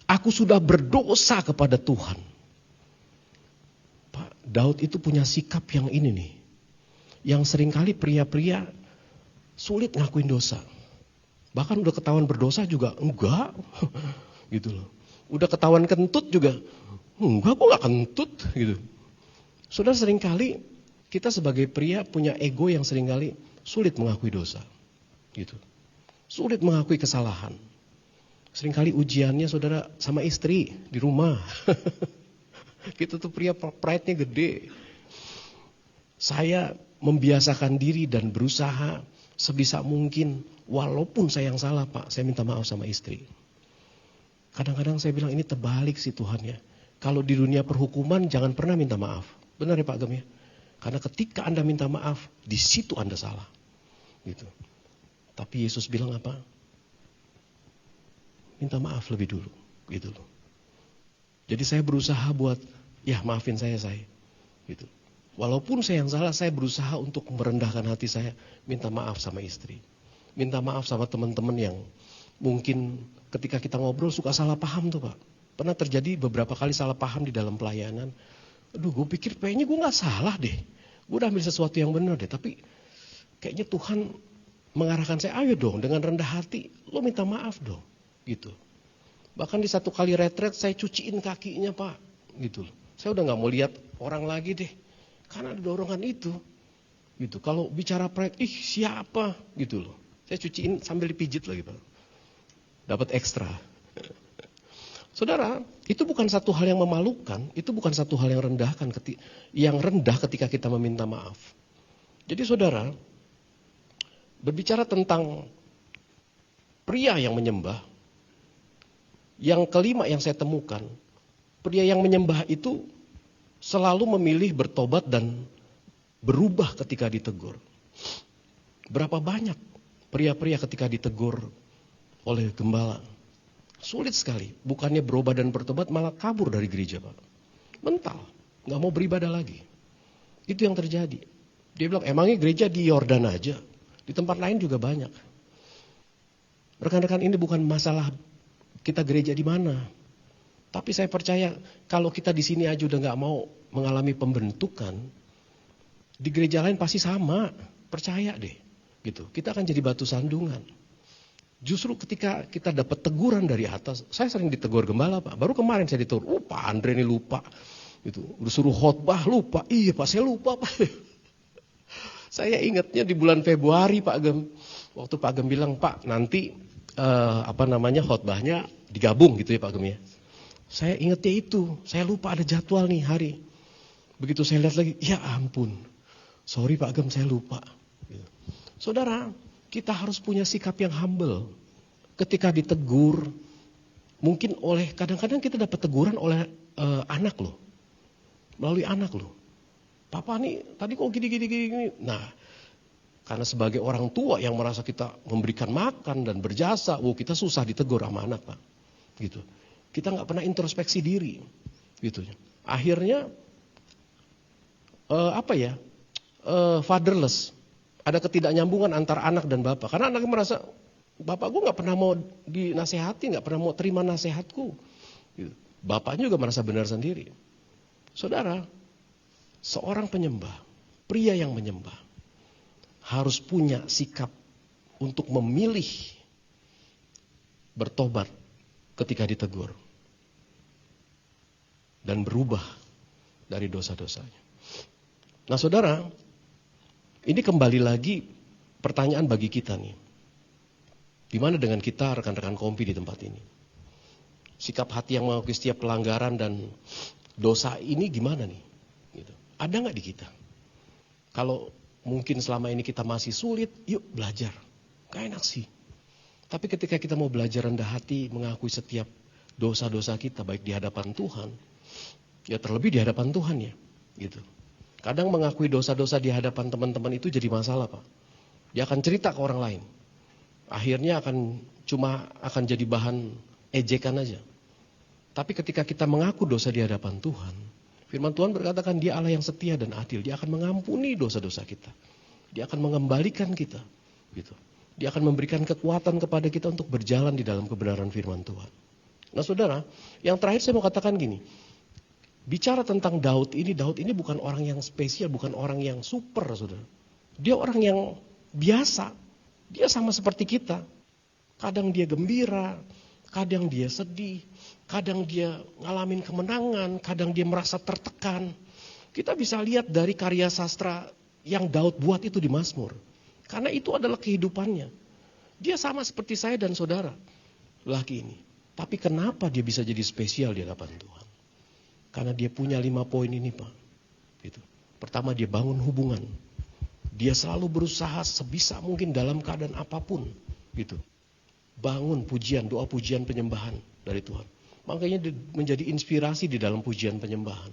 aku sudah berdosa kepada Tuhan. Pak, Daud itu punya sikap yang ini nih. Yang seringkali pria-pria sulit ngakuin dosa. Bahkan udah ketahuan berdosa juga enggak. Gitu loh. Udah ketahuan kentut juga Enggak, kok gak kentut gitu. Saudara, seringkali kita sebagai pria punya ego yang seringkali sulit mengakui dosa. Gitu. Sulit mengakui kesalahan. Seringkali ujiannya saudara sama istri di rumah. Kita tuh pria pride-nya gede. Saya membiasakan diri dan berusaha sebisa mungkin, walaupun saya yang salah Pak, saya minta maaf sama istri. Kadang-kadang saya bilang ini terbalik sih Tuhan ya. Kalau di dunia perhukuman jangan pernah minta maaf. Benar ya Pak Agam ya? Karena ketika Anda minta maaf, di situ Anda salah. Gitu. Tapi Yesus bilang apa? Minta maaf lebih dulu. Gitu loh. Jadi saya berusaha buat, ya maafin saya. Gitu. Walaupun saya yang salah, saya berusaha untuk merendahkan hati saya. Minta maaf sama istri. Minta maaf sama teman-teman yang mungkin ketika kita ngobrol suka salah paham tuh Pak. Pernah terjadi beberapa kali salah paham di dalam pelayanan. Aduh, gue pikir kayaknya gue gak salah deh. Gue udah ambil sesuatu yang benar deh. Tapi kayaknya Tuhan mengarahkan saya, ayo dong dengan rendah hati, lo minta maaf dong. Gitu. Bahkan di satu kali retret saya cuciin kakinya Pak. Gitu. Saya udah gak mau lihat orang lagi deh. Karena ada dorongan itu. Gitu. Kalau bicara pride, siapa? Gitu loh. Saya cuciin sambil dipijit lagi Pak. Dapat ekstra. Saudara, itu bukan satu hal yang memalukan, itu bukan satu hal yang rendah ketika kita meminta maaf. Jadi saudara, berbicara tentang pria yang menyembah, yang kelima yang saya temukan, pria yang menyembah itu selalu memilih bertobat dan berubah ketika ditegur. Berapa banyak pria-pria ketika ditegur oleh gembala? Sulit sekali. Bukannya berubah dan bertobat, malah kabur dari gereja Pak. Mental. Gak mau beribadah lagi. Itu yang terjadi. Dia bilang, emangnya gereja di Yordan aja? Di tempat lain juga banyak. Rekan-rekan, ini bukan masalah kita gereja di mana. Tapi saya percaya kalau kita di sini aja udah gak mau mengalami pembentukan, di gereja lain pasti sama. Percaya deh. Gitu. Kita akan jadi batu sandungan. Justru ketika kita dapat teguran dari atas, saya sering ditegur gembala Pak. Baru kemarin saya ditegur, Pak Andre ini lupa. Gitu. Disuruh khotbah lupa. Iya Pak, saya lupa Pak. Saya ingatnya di bulan Februari Pak Agam. Waktu Pak Agam bilang, Pak nanti khotbahnya digabung gitu ya Pak Agam ya. Saya ingatnya itu, saya lupa ada jadwal nih hari. Begitu saya lihat lagi, ya ampun. Sorry Pak Agam, saya lupa. Gitu. Saudara, kita harus punya sikap yang humble. Ketika ditegur, mungkin kadang-kadang kita dapat teguran oleh anak loh. Melalui anak loh. Papa nih tadi kok gini. Nah, karena sebagai orang tua yang merasa kita memberikan makan dan berjasa, kita susah ditegur sama anak Pak. Gitu. Kita gak pernah introspeksi diri. Gitu. Akhirnya, fatherless. Ada ketidaknyambungan antara anak dan bapak. Karena anaknya merasa, bapak gue gak pernah mau dinasehati, gak pernah mau terima nasihatku. Bapaknya juga merasa benar sendiri. Saudara, seorang penyembah, pria yang menyembah, harus punya sikap untuk memilih bertobat ketika ditegur. Dan berubah dari dosa-dosanya. Nah saudara, ini kembali lagi pertanyaan bagi kita nih. Gimana dengan kita rekan-rekan kompi di tempat ini? Sikap hati yang mengakui setiap pelanggaran dan dosa ini gimana nih? Gitu. Ada gak di kita? Kalau mungkin selama ini kita masih sulit, yuk belajar. Gak enak sih. Tapi ketika kita mau belajar rendah hati, mengakui setiap dosa-dosa kita baik di hadapan Tuhan, ya terlebih di hadapan Tuhan ya. Gitu. Kadang mengakui dosa-dosa di hadapan teman-teman itu jadi masalah Pak. Dia akan cerita ke orang lain. Akhirnya akan jadi bahan ejekan aja. Tapi ketika kita mengaku dosa di hadapan Tuhan, firman Tuhan berkatakan dia Allah yang setia dan adil. Dia akan mengampuni dosa-dosa kita. Dia akan mengembalikan kita. Gitu. Dia akan memberikan kekuatan kepada kita untuk berjalan di dalam kebenaran firman Tuhan. Nah saudara, yang terakhir saya mau katakan gini. Bicara tentang Daud ini bukan orang yang spesial, bukan orang yang super, saudara. Dia orang yang biasa. Dia sama seperti kita. Kadang dia gembira, kadang dia sedih, kadang dia ngalamin kemenangan, kadang dia merasa tertekan. Kita bisa lihat dari karya sastra yang Daud buat itu di Mazmur. Karena itu adalah kehidupannya. Dia sama seperti saya dan saudara, laki ini. Tapi kenapa dia bisa jadi spesial di hadapan Tuhan? Karena dia punya 5 poin ini, Pak. Gitu. Pertama, dia bangun hubungan. Dia selalu berusaha sebisa mungkin dalam keadaan apapun. Gitu. Bangun pujian, doa pujian penyembahan dari Tuhan. Makanya dia menjadi inspirasi di dalam pujian penyembahan.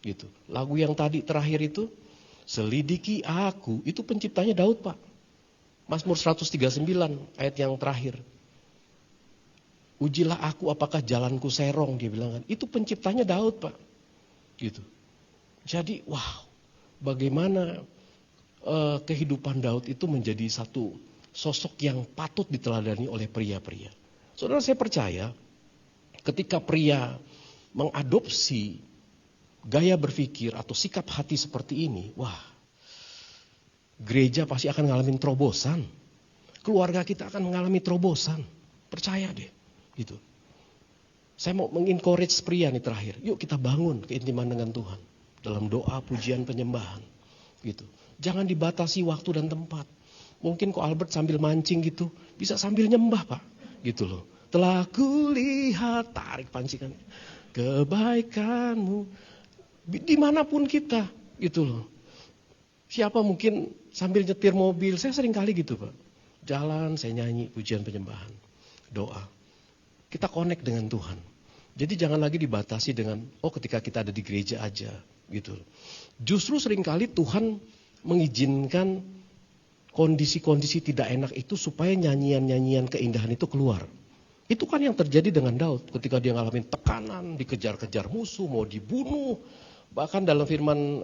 Gitu. Lagu yang tadi terakhir itu, selidiki aku, itu penciptanya Daud, Pak. Mazmur 139 ayat yang terakhir. Ujilah aku apakah jalanku serong, dia bilang kan. Itu penciptanya Daud, Pak. Gitu. Jadi, wow, bagaimana kehidupan Daud itu menjadi satu sosok yang patut diteladani oleh pria-pria. Saudara, saya percaya ketika pria mengadopsi gaya berpikir atau sikap hati seperti ini, wah, gereja pasti akan ngalamin terobosan. Keluarga kita akan mengalami terobosan. Percaya deh. Gitu. Saya mau mengencourage pria nih terakhir. Yuk kita bangun keintiman dengan Tuhan. Dalam doa, pujian, penyembahan. Gitu. Jangan dibatasi waktu dan tempat. Mungkin kok Albert sambil mancing gitu. Bisa sambil nyembah, Pak. Gitu loh. Telah kulihat, tarik pancingan. Kebaikanmu. Dimanapun kita. Gitu loh. Siapa mungkin sambil nyetir mobil. Saya sering kali gitu, Pak. Jalan, saya nyanyi pujian penyembahan. Doa. Kita connect dengan Tuhan. Jadi jangan lagi dibatasi dengan, ketika kita ada di gereja aja. Gitu. Justru seringkali Tuhan mengizinkan kondisi-kondisi tidak enak itu supaya nyanyian-nyanyian keindahan itu keluar. Itu kan yang terjadi dengan Daud ketika dia ngalamin tekanan, dikejar-kejar musuh, mau dibunuh. Bahkan dalam firman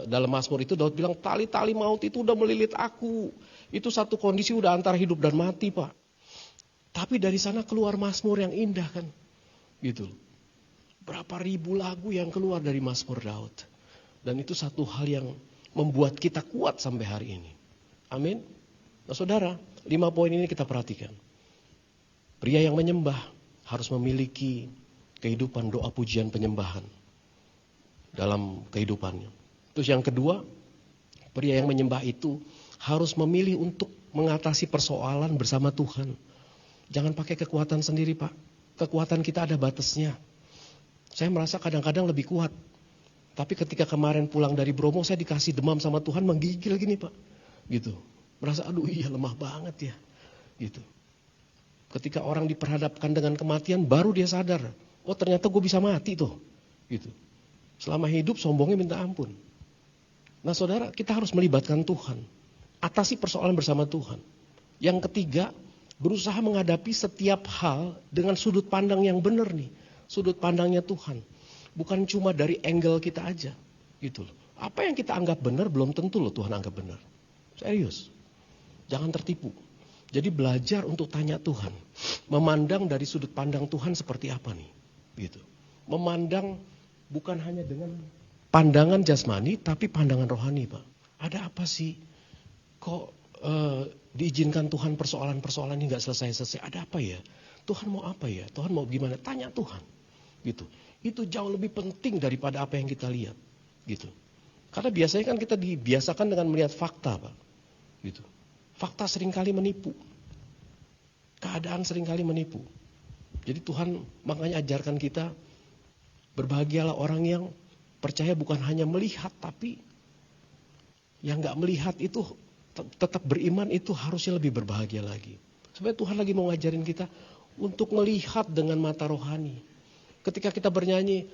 dalam Mazmur itu Daud bilang tali-tali maut itu udah melilit aku. Itu satu kondisi udah antara hidup dan mati, Pak. Tapi dari sana keluar Mazmur yang indah kan. Gitu. Berapa ribu lagu yang keluar dari Mazmur Daud. Dan itu satu hal yang membuat kita kuat sampai hari ini. Amin. Nah saudara, 5 poin ini kita perhatikan. Pria yang menyembah harus memiliki kehidupan doa pujian penyembahan dalam kehidupannya. Terus yang kedua, pria yang menyembah itu harus memilih untuk mengatasi persoalan bersama Tuhan. Jangan pakai kekuatan sendiri, Pak. Kekuatan kita ada batasnya. Saya merasa kadang-kadang lebih kuat. Tapi ketika kemarin pulang dari Bromo, saya dikasih demam sama Tuhan, menggigil gini, Pak. Gitu. Merasa, aduh iya lemah banget ya. Gitu. Ketika orang diperhadapkan dengan kematian, baru dia sadar. Oh ternyata gue bisa mati tuh. Gitu. Selama hidup sombongnya minta ampun. Nah saudara, kita harus melibatkan Tuhan. Atasi persoalan bersama Tuhan. Yang ketiga, berusaha menghadapi setiap hal dengan sudut pandang yang benar nih. Sudut pandangnya Tuhan. Bukan cuma dari angle kita aja. Gitu loh. Apa yang kita anggap benar belum tentu loh Tuhan anggap benar. Serius. Jangan tertipu. Jadi belajar untuk tanya Tuhan. Memandang dari sudut pandang Tuhan seperti apa nih. Gitu. Memandang bukan hanya dengan pandangan jasmani tapi pandangan rohani, Pak. Ada apa sih? Kok diizinkan Tuhan persoalan-persoalan ini gak selesai-selesai? Ada apa ya? Tuhan mau apa ya? Tuhan mau gimana? Tanya Tuhan. Gitu. Itu jauh lebih penting daripada apa yang kita lihat. Gitu. Karena biasanya kan kita dibiasakan dengan melihat fakta, Pak. Gitu. Fakta seringkali menipu. Keadaan seringkali menipu. Jadi Tuhan makanya ajarkan kita, berbahagialah orang yang percaya bukan hanya melihat, tapi yang gak melihat itu tetap beriman itu harusnya lebih berbahagia lagi. Sebenarnya Tuhan lagi mau ngajarin kita untuk melihat dengan mata rohani. Ketika kita bernyanyi,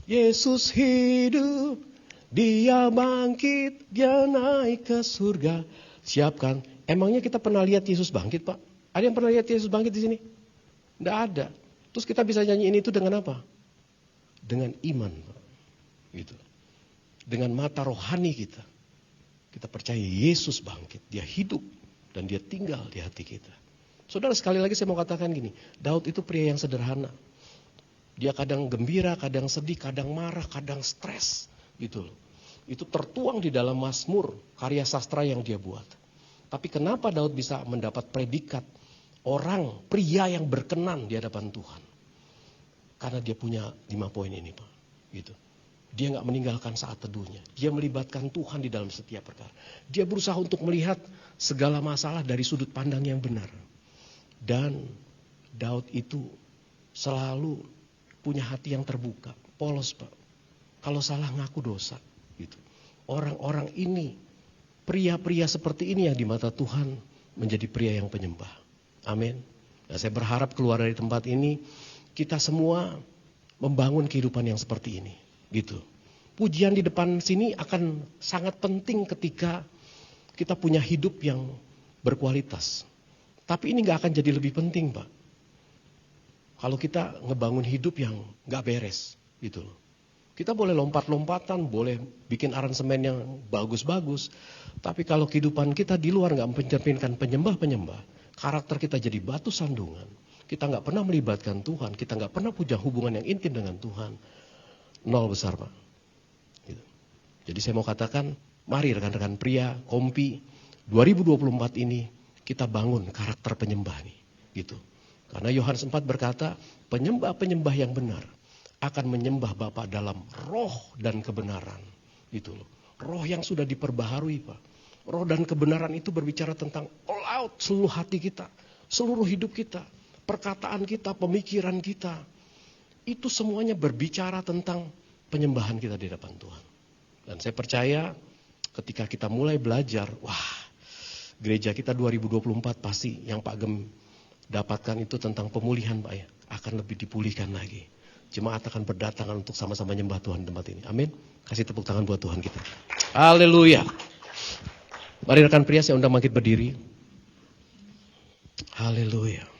Yesus hidup, Dia bangkit, Dia naik ke surga. Siapkan. Emangnya kita pernah lihat Yesus bangkit, Pak? Ada yang pernah lihat Yesus bangkit di sini? Tidak ada. Terus kita bisa nyanyiin itu dengan apa? Dengan iman, Pak. Gitu. Dengan mata rohani kita. Kita percaya Yesus bangkit, Dia hidup dan Dia tinggal di hati kita. Saudara, sekali lagi saya mau katakan gini, Daud itu pria yang sederhana. Dia kadang gembira, kadang sedih, kadang marah, kadang stres, gitu loh. Itu tertuang di dalam Mazmur, karya sastra yang dia buat. Tapi kenapa Daud bisa mendapat predikat orang pria yang berkenan di hadapan Tuhan. Karena dia punya 5 poin ini, Pak. Gitu. Dia nggak meninggalkan saat teduhnya. Dia melibatkan Tuhan di dalam setiap perkara. Dia berusaha untuk melihat segala masalah dari sudut pandang yang benar. Dan Daud itu selalu punya hati yang terbuka. Polos, Pak. Kalau salah ngaku dosa. Gitu. Orang-orang ini, pria-pria seperti ini yang di mata Tuhan menjadi pria yang penyembah. Amin. Nah, saya berharap keluar dari tempat ini, kita semua membangun kehidupan yang seperti ini. Gitu. Pujian di depan sini akan sangat penting ketika kita punya hidup yang berkualitas. Tapi ini gak akan jadi lebih penting, Pak. Kalau kita ngebangun hidup yang gak beres. Gitu loh. Kita boleh lompat-lompatan, boleh bikin aransemen yang bagus-bagus. Tapi kalau kehidupan kita di luar gak mencerminkan penyembah-penyembah, karakter kita jadi batu sandungan. Kita gak pernah melibatkan Tuhan, kita gak pernah punya hubungan yang intim dengan Tuhan. Nol besar, Pak. Gitu. Jadi saya mau katakan, mari rekan-rekan pria, kompi, 2024 ini kita bangun karakter penyembah nih. Gitu. Karena Yohanes 4 berkata, penyembah-penyembah yang benar akan menyembah Bapa dalam roh dan kebenaran. Gitu loh. Roh yang sudah diperbaharui, Pak. Roh dan kebenaran itu berbicara tentang all out seluruh hati kita, seluruh hidup kita, perkataan kita, pemikiran kita. Itu semuanya berbicara tentang penyembahan kita di hadapan Tuhan. Dan saya percaya ketika kita mulai belajar, wah, gereja kita 2024 pasti yang Pak Gem dapatkan itu tentang pemulihan, Pak ya. Akan lebih dipulihkan lagi. Jemaat akan berdatangan untuk sama-sama menyembah Tuhan di tempat ini. Amin. Kasih tepuk tangan buat Tuhan kita. Haleluya. Mari rekan pria saya undang bangkit berdiri. Haleluya.